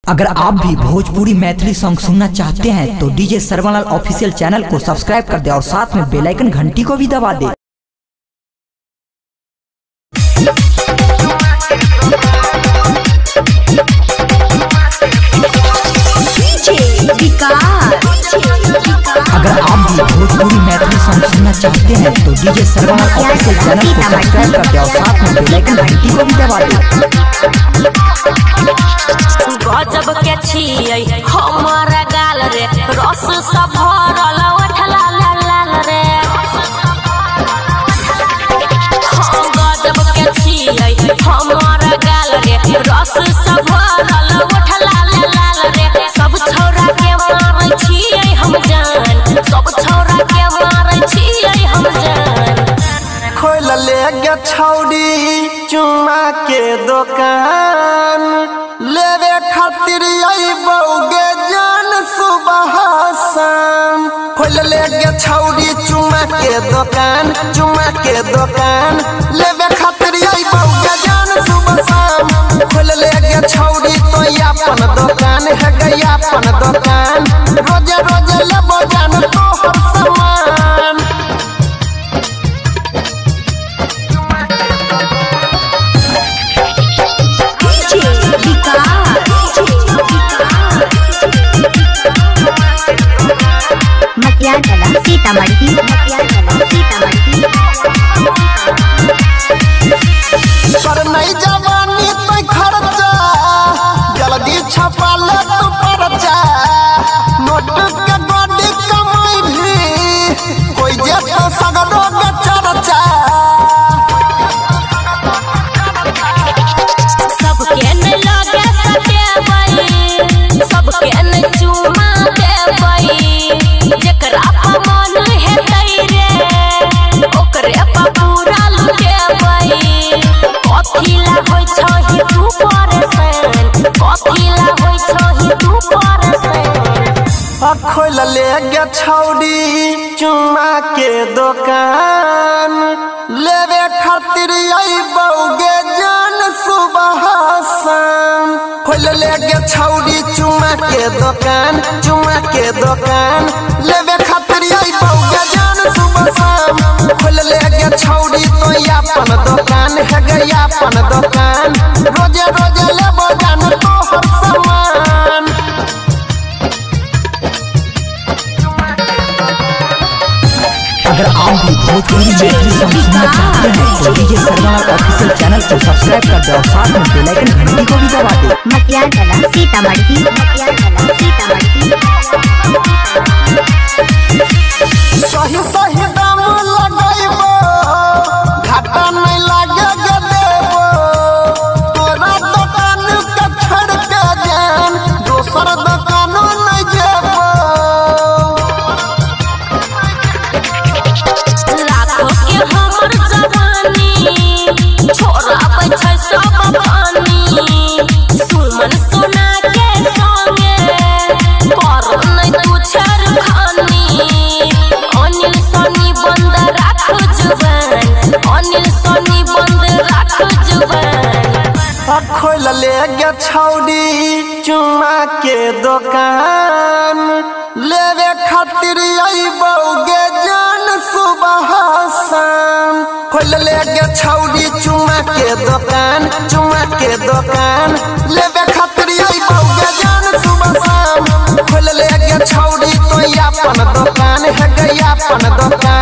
अगर आप भी भोजपुरी मैथिली सॉन्ग सुनना चाहते हैं तो डीजे सर्वलाल ऑफिशियल चैनल को सब्सक्राइब कर दे और साथ में बेल आइकन घंटी को भी दबा दे। अगर आप भी भोजपुरी मैथिली सॉन्ग सुनना चाहते हैं तो डीजे सर्वलाल ऑफिशियल चैनल को सब्सक्राइब कर दे और साथ में बेल आइकन घंटी को भी दबा दे। गजब के छियै हमरा गाल रे, रस सब भरल उठला लाल रे। गजब के छियै हमरा गाल रे, रस सब भरल उठला लाल रे। सब छौरा के मारै छियै हम जान, सब छौरा के मारै छियै हम जान। खोल ले गे छौड़ी चुमा के दुकान, लेवे खातिर बौगे जान सुबह शाम। खोल ले गे छौड़ी चुमा के दुकान, चुमा के दुकान, लेवे खातिर बौगे जान सुबह शाम। खोल ले गे छौड़ी तो अपन दुकान है गया अपन दुकान, रोजे रोजे लेबो जान तोहर सामान। सीतामढ़ी पर नहीं जवानी तो खर्चा, जल्दी छपा ले तू परचा। नोट के बड़ी कमाई भी कोई जे तो सगरो के चर्चा। सबके न लगे सटेबै, सबके न चुमा देबै। जेकरा पर मन हेतै रे ओकरे पर पूरा लुटेबै। कथिला होय छही तू परेशान, कथिला होय छही तू परेशान। खोल ले गे छौड़ी चुमा के दुकान, लेवे खातिर बौगे जान सुबह शाम। खोल ले गे छौड़ी चुमा के दुकान, चुमा के दुकान, लेवे खातिर बौगे जान सुबह शाम। खोल ले गे छौड़ी तो अपन दुकान है गया अपन दुकान, रोजे रोजे लेबो जान तोहर सामान। अगर आप भी भोजपुरी मैथिली सॉन्ग सुनना चाहते हैं तो डीजे सर्वलाल ऑफिशियल चैनल को सब्सक्राइब कर दे और साथ में बेल आइकन घंटी को भी दबा दे। सीतामढ़ी सही सही दाम लगाइबो, घाटा नहीं लागे गे देबो। तोरा दुकान के छोड़ के जान दोसर दुकान नहीं जेबो। लाखों के हमर जवानी छोड़ाबै छै सब पानी। सुमन सोना के संगे कर नै तू छेड़खानी। अनिल सोनी बंद राख जुबान, अनिल सोनी बंद राख जुबान। खोल ले गे छौड़ी चुमा के दुकान, लेवे खातिर बौगे जान सुबह शाम। खोल ले गे छौड़ी चुमा के दुकान, चुमा के दुकान, लेवे खातिर बौगे जान सुबह शाम। खोल ले गे छौड़ी तो अपन दुकान है गया अपन दुकान।